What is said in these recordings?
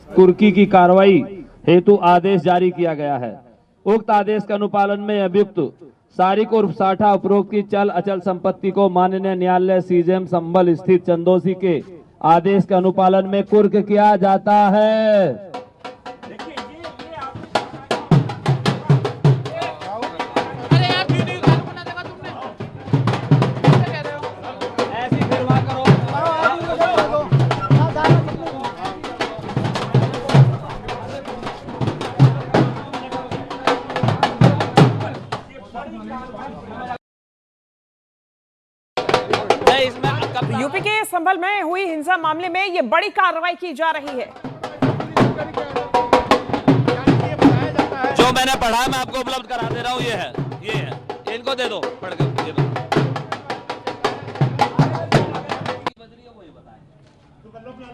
कुर्की की कार्रवाई हेतु आदेश जारी किया गया है। उक्त आदेश के अनुपालन में अभियुक्त सारिक उर्फ साठा उपरोक्त की चल अचल संपत्ति को माननीय न्यायालय सीजेएम संभल स्थित चंदोसी के आदेश के अनुपालन में कुर्क किया जाता है। यूपी के संभल में हुई हिंसा मामले में ये बड़ी कार्रवाई की जा रही है। जो मैंने पढ़ा मैं आपको उपलब्ध करा दे रहा हूँ। ये है इनको दे दो पढ़ के।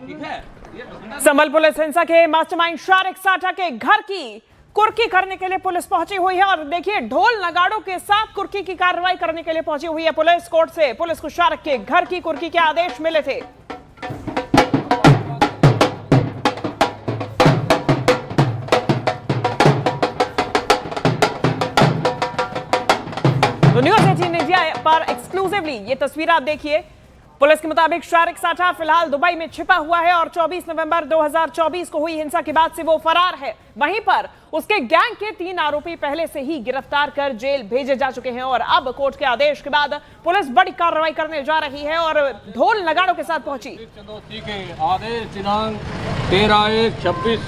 ठीक है। संभल पुलिस हिंसा के मास्टरमाइंड शारिक साठा के घर की कुर्की करने के लिए पुलिस पहुंची हुई है और देखिए ढोल नगाड़ों के साथ कुर्की की कार्रवाई करने के लिए पहुंची हुई है पुलिस। कोर्ट से पुलिस को शारिक के घर की कुर्की के आदेश मिले थे। तो न्यूज़ 18 इंडिया पर एक्सक्लूसिवली ये तस्वीर आप देखिए। पुलिस के मुताबिक शारिक साठा फिलहाल दुबई में छिपा हुआ है और 24 नवंबर 2024 को हुई हिंसा के बाद से वो फरार है। वहीं पर उसके गैंग के 3 आरोपी पहले से ही गिरफ्तार कर जेल भेजे जा चुके हैं और अब कोर्ट के आदेश के बाद पुलिस बड़ी कार्रवाई करने जा रही है और ढोल नगाड़ों के साथ पहुंची। चंदोसी के आदेश दिनांक 13/1/26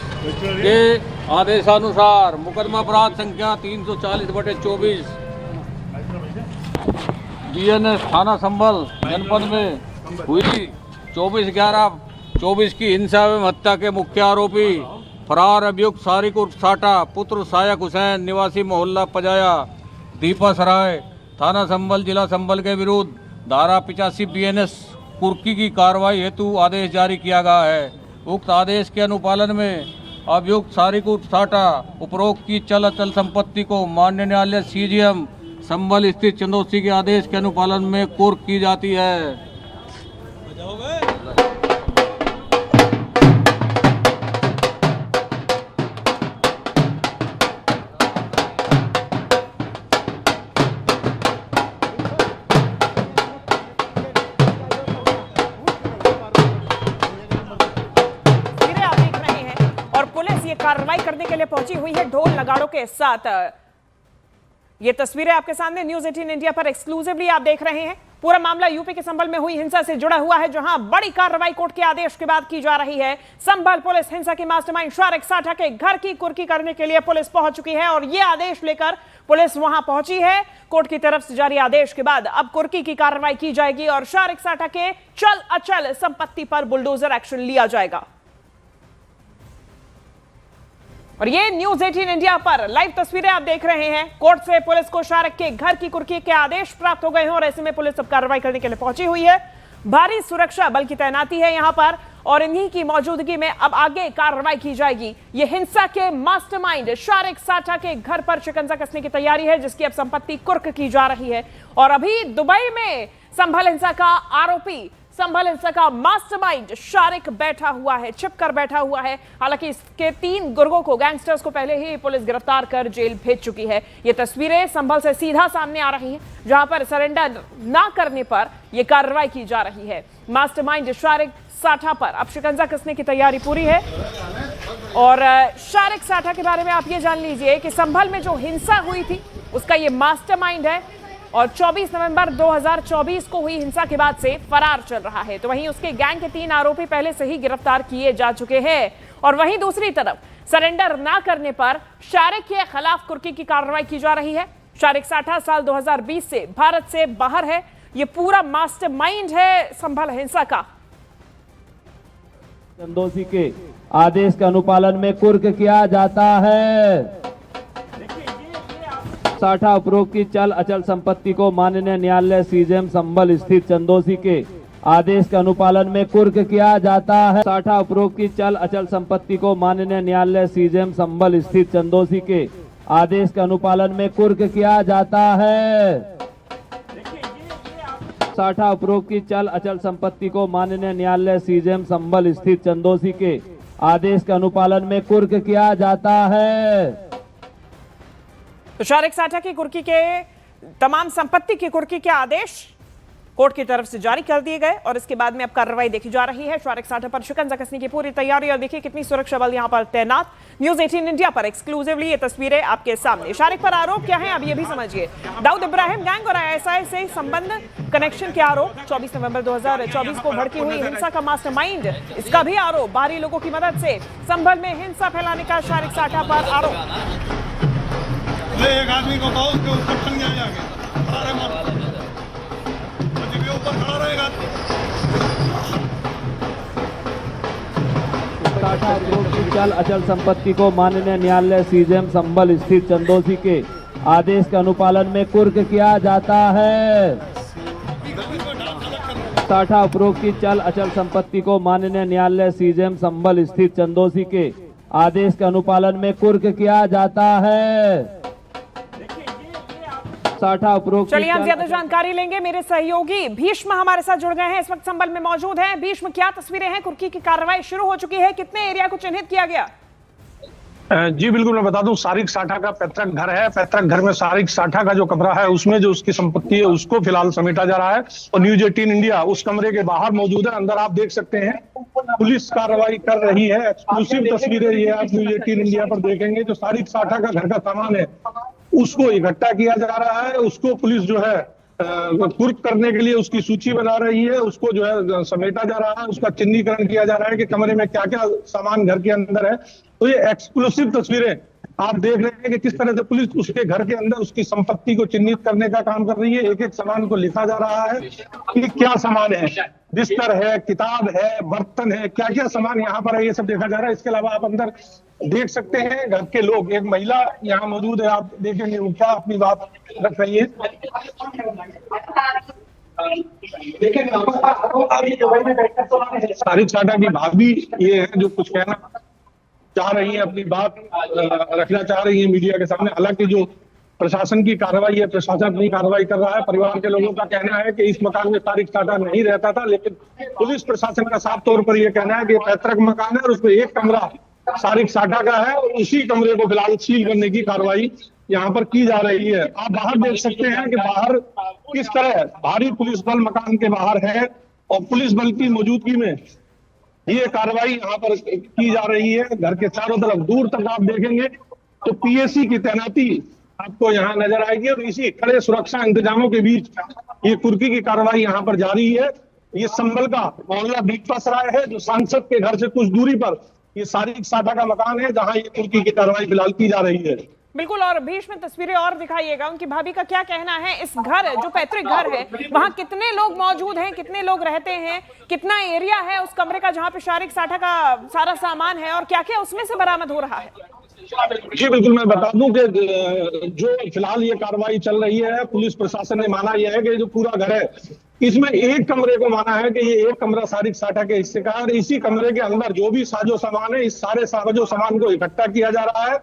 के आदेशानुसार मुकदमा अपराध संख्या 340/24 DNS थाना संभल जनपद में हुई 24/11/24 की हिंसा एवं हत्या के मुख्य आरोपी फरार अभियुक्त सारिक उर्फ साठा पुत्र सायक हुसैन निवासी मोहल्ला पजाया दीपा सराय थाना संभल जिला संभल के विरुद्ध धारा 85 BNS कुर्की की कार्रवाई हेतु आदेश जारी किया गया है। उक्त आदेश के अनुपालन में अभियुक्त सारिक उर्फ साठा उपरोक्त की चल अचल संपत्ति को माननीय न्यायालय CJM संभल स्थित चंदोसी के आदेश के अनुपालन में कुर्क की जाती है। और पुलिस ये कार्रवाई करने के लिए पहुंची हुई है ढोल नगाड़ों के साथ। ये तस्वीरें आपके सामने न्यूज़ 18 इंडिया पर एक्सक्लूसिवली आप देख रहे हैं। पूरा मामला यूपी के संभल में हुई हिंसा से जुड़ा हुआ है जहां बड़ी कार्रवाई कोर्ट के आदेश के बाद की जा रही है। संभल पुलिस हिंसा के मास्टरमाइंड शारिक साठा के घर की कुर्की करने के लिए पुलिस पहुंच चुकी है और यह आदेश लेकर पुलिस वहां पहुंची है। कोर्ट की तरफ से जारी आदेश के बाद अब कुर्की की कार्रवाई की जाएगी और शारिक साठा के चल अचल संपत्ति पर बुलडोजर एक्शन लिया जाएगा। और ये न्यूज़ 18 इंडिया पर लाइव तस्वीरें आप देख रहे हैं। कोर्ट से पुलिस को शारिक के घर की कुर्की के आदेश प्राप्त हो गए हैं और ऐसे में पुलिस अब कार्रवाई करने के लिए पहुंची हुई है। भारी सुरक्षा बल की तैनाती है यहां पर और इन्हीं की मौजूदगी में अब आगे कार्रवाई की जाएगी। ये हिंसा के मास्टरमाइंड शारिक साठा के घर पर शिकंजा कसने की तैयारी है जिसकी अब संपत्ति कुर्क की जा रही है और अभी दुबई में संभल हिंसा का आरोपी संभल हिंसा का मास्टरमाइंड शारिक बैठा हुआ है, छिपकर बैठा हुआ है। हालांकि इसके 3 गुर्गों को गैंगस्टर्स को पहले ही पुलिस गिरफ्तार कर जेल भेज चुकी है। ये तस्वीरें संभल से सीधा सामने आ रही हैं जहां पर सरेंडर ना करने पर यह कार्रवाई की जा रही है। मास्टरमाइंड शारिक साठा पर अब शिकंजा कसने की तैयारी पूरी है और शारिक साठा के बारे में आप ये जान लीजिए कि संभल में जो हिंसा हुई थी उसका ये मास्टरमाइंड है और 24 नवंबर 2024 को हुई हिंसा के बाद से फरार चल रहा है। तो वहीं उसके गैंग के 3 आरोपी पहले से ही गिरफ्तार किए जा चुके हैं और वहीं दूसरी तरफ सरेंडर ना करने पर शारिक के खिलाफ कुर्की की कार्रवाई की जा रही है। शारिक साठा साल 2020 से भारत से बाहर है। ये पूरा मास्टरमाइंड है संभल हिंसा का। चंदोसी के आदेश के अनुपालन में कुर्क किया जाता है। साठा उपरोक्त की चल अचल संपत्ति को माननीय न्यायालय CJM संभल स्थित चंदोसी के आदेश के अनुपालन में कुर्क किया जाता है। साठा उपरोक्त की चल अचल संपत्ति को माननीय न्यायालय CJM संभल स्थित चंदोसी के आदेश के अनुपालन में कुर्क किया जाता है। साठा उपरोक्त की चल अचल संपत्ति को माननीय न्यायालय CJM संभल स्थित चंदोसी के आदेश के अनुपालन में कुर्क किया जाता है। तो शारिक साठा की कुर्की के तमाम संपत्ति की कुर्की के आदेश कोर्ट की तरफ से जारी कर दिए गए और इसके बाद में अब कार्रवाई देखी जा रही है। शारिक साठा पर शिकंजा कसने की पूरी तैयारी और देखिए कितनी सुरक्षा बल यहां पर तैनात। न्यूज 18 इंडिया पर एक्सक्लूसिवली ये तस्वीरें आपके सामने। शारिक पर आरोप क्या है अब ये भी समझिए। दाऊद इब्राहिम गैंग और आईएसआई से संबंध कनेक्शन के आरोप। 24 नवंबर 2024 को भड़की हुई हिंसा का मास्टरमाइंड, इसका भी आरोप। बाहरी लोगों की मदद से संभल में हिंसा फैलाने का शारिक साठा पर आरोप। एक आदमी को कहो उसके ऊपर टंग जाएगा, ऊपर खड़ा रहेगा। साठा उपभोग की चल अचल संपत्ति को माननीय न्यायालय सीजेएम संभल स्थित चंदोसी के आदेश के अनुपालन में कुर्क किया जाता है। साठा उपरोक्त की चल अचल संपत्ति को माननीय न्यायालय सीजेएम संभल स्थित चंदोसी के आदेश के अनुपालन में कुर्क किया जाता है। साठा उपरोक्त। चलिए हम ज्यादा जानकारी लेंगे। मेरे सहयोगी भीष्म हमारे साथ जुड़ गए हैं, इस वक्त संभल में मौजूद हैं। भीष्म, क्या तस्वीरें हैं? कुर्की की कार्रवाई शुरू हो चुकी है, कितने एरिया को चिन्हित किया गया? जी बिल्कुल, मैं बता दूं, शारिक साठा का पैतृक घर है। पैतृक घर में शारिक साठा का जो कमरा है उसमें जो उसकी संपत्ति है उसको फिलहाल समेटा जा रहा है और न्यूज 18 इंडिया उस कमरे के बाहर मौजूद है। अंदर आप देख सकते हैं पुलिस कार्रवाई कर रही है। एक्सक्लूसिव तस्वीरें ये आप न्यूज 18 इंडिया पर देखेंगे। जो शारिक साठा का घर का सामान है उसको इकट्ठा किया जा रहा है, उसको पुलिस जो है कुर्क करने के लिए उसकी सूची बना रही है, उसको जो है समेटा जा रहा है, उसका चिन्हीकरण किया जा रहा है कि कमरे में क्या क्या सामान घर के अंदर है। तो ये एक्सक्लूसिव तस्वीरें आप देख रहे हैं कि किस तरह से पुलिस उसके घर के अंदर उसकी संपत्ति को चिन्हित करने का काम कर रही है। एक एक सामान को लिखा जा रहा है कि क्या सामान है, बिस्तर है, किताब है, बर्तन है, क्या क्या सामान यहाँ पर है, ये सब देखा जा रहा है। इसके अलावा आप अंदर देख सकते हैं घर के लोग, एक महिला यहाँ मौजूद है, आप देखेंगे वो क्या अपनी बात रख रही है। शारिक साठा की भाभी ये है जो कुछ कहना चाह रही है, अपनी बात रखना चाह रही है मीडिया के सामने। हालांकि जो प्रशासन की कार्रवाई है, प्रशासन नहीं कार्रवाई कर रहा है। परिवार के लोगों का कहना है कि इस मकान में शारिक साठा नहीं रहता था, लेकिन पुलिस प्रशासन का साफ तौर पर यह कहना है कि पैतृक मकान है और उसमें एक कमरा शारिक साठा का है और उसी कमरे को फिलहाल सील करने की कार्रवाई यहाँ पर की जा रही है। आप बाहर देख सकते हैं कि बाहर किस तरह भारी पुलिस बल मकान के बाहर है और पुलिस बल की मौजूदगी में ये कार्रवाई यहाँ पर की जा रही है। घर के चारों तरफ दूर तक आप देखेंगे तो पीएसी की तैनाती आपको यहाँ नजर आएगी और इसी कड़े सुरक्षा इंतजामों के बीच ये कुर्की की कार्रवाई यहाँ पर जारी है। ये संभल का मोहल्ला दीपा सराय है जो सांसद के घर से कुछ दूरी पर ये शारिक साठा का मकान है जहाँ ये कुर्की की कार्रवाई फिलहाल की जा रही है। बिल्कुल, और भीष्म तस्वीरें और दिखाइएगा। उनकी भाभी का क्या कहना है? इस घर जो पैतृक घर है वहाँ कितने लोग मौजूद हैं, कितने लोग रहते हैं, कितना एरिया है उस कमरे का जहाँ पे शारिक साठा का सारा सामान है और क्या क्या उसमें से बरामद हो रहा है? जी बिल्कुल, मैं बता दूं कि जो फिलहाल ये कार्रवाई चल रही है, पुलिस प्रशासन ने माना यह है कि जो पूरा घर है इसमें एक कमरे को माना है कि ये एक कमरा शारिक साठा के हिस्से का है और इसी कमरे के अंदर जो भी साजो सामान है इस सारे साजो सामान को इकट्ठा किया जा रहा है,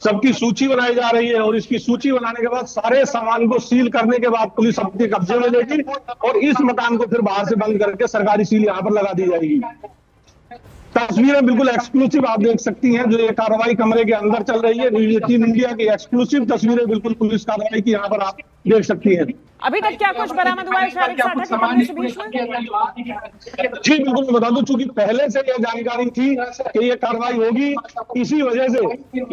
सबकी सूची बनाई जा रही है और इसकी सूची बनाने के बाद सारे सामान को सील करने के बाद पुलिस अपने कब्जे में लेगी और इस मकान को फिर बाहर से बंद करके सरकारी सील यहाँ पर लगा दी जाएगी। तस्वीरें बिल्कुल एक्सक्लूसिव आप देख सकती हैं जो ये कार्रवाई कमरे के अंदर चल रही है। न्यूज 18 इंडिया की एक्सक्लूसिव तस्वीरें बिल्कुल पुलिस कार्रवाई की यहाँ पर आप देख सकती हैं। अभी तक क्या कुछ बरामद हुआ है शारिक साठा के कमरे से भीष्म? जी बिल्कुल, मैं बता दूं चूंकि पहले से यह जानकारी थी कि ये कार्रवाई होगी, इसी वजह से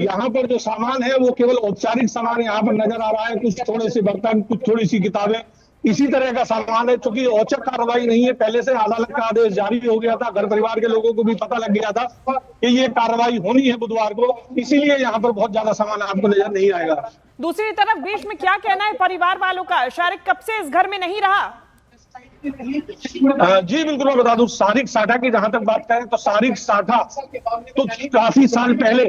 यहाँ पर जो सामान है वो केवल औपचारिक सामान यहाँ पर नजर आ रहा है। कुछ थोड़े से बर्तन, कुछ थोड़ी सी किताबें, इसी तरह का सामान है। चूंकि औचक कार्रवाई नहीं है, पहले से अदालत का आदेश जारी हो गया था, घर परिवार के लोगों को भी पता लग गया था कि ये कार्रवाई होनी है बुधवार को, इसीलिए यहाँ पर बहुत ज्यादा सामान आपको नजर नहीं आएगा। दूसरी तरफ भीष्म क्या कहना है परिवार वालों का? शारिक कब से इस घर में नहीं रहा? जी बिल्कुल, मैं बता दूं शारिक साठा की जहां तक बात करें तो शारिक साठा तो काफी साल पहले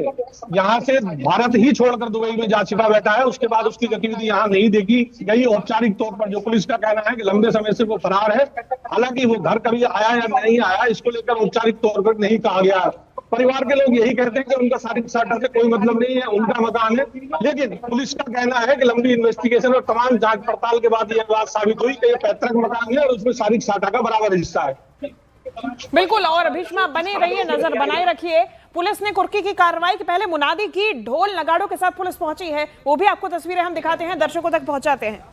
यहाँ से भारत ही छोड़कर दुबई में जा चुका बैठा है। उसके बाद उसकी गतिविधि यहाँ नहीं देखी गई। औपचारिक तौर पर जो पुलिस का कहना है कि लंबे समय से वो फरार है, हालांकि वो घर कभी आया या नहीं आया इसको लेकर औपचारिक तौर पर नहीं कहा गया। परिवार के लोग यही कहते हैं कि उनका शारिक साठा से कोई मतलब नहीं है, उनका मकान है, लेकिन पुलिस का कहना है कि लंबी इन्वेस्टिगेशन और तमाम जांच पड़ताल के बाद यह बात साबित हुई कि यह पैतृक मकान है और उसमें शारिक साठा का बराबर हिस्सा है। बिल्कुल, और भीष्मा बने रहिए, नजर बनाए रखिए। पुलिस ने कुर्की की कार्रवाई की पहले मुनादी की, ढोल नगाड़ों के साथ पुलिस पहुंची है, वो भी आपको तस्वीरें हम दिखाते हैं, दर्शकों तक पहुंचाते हैं।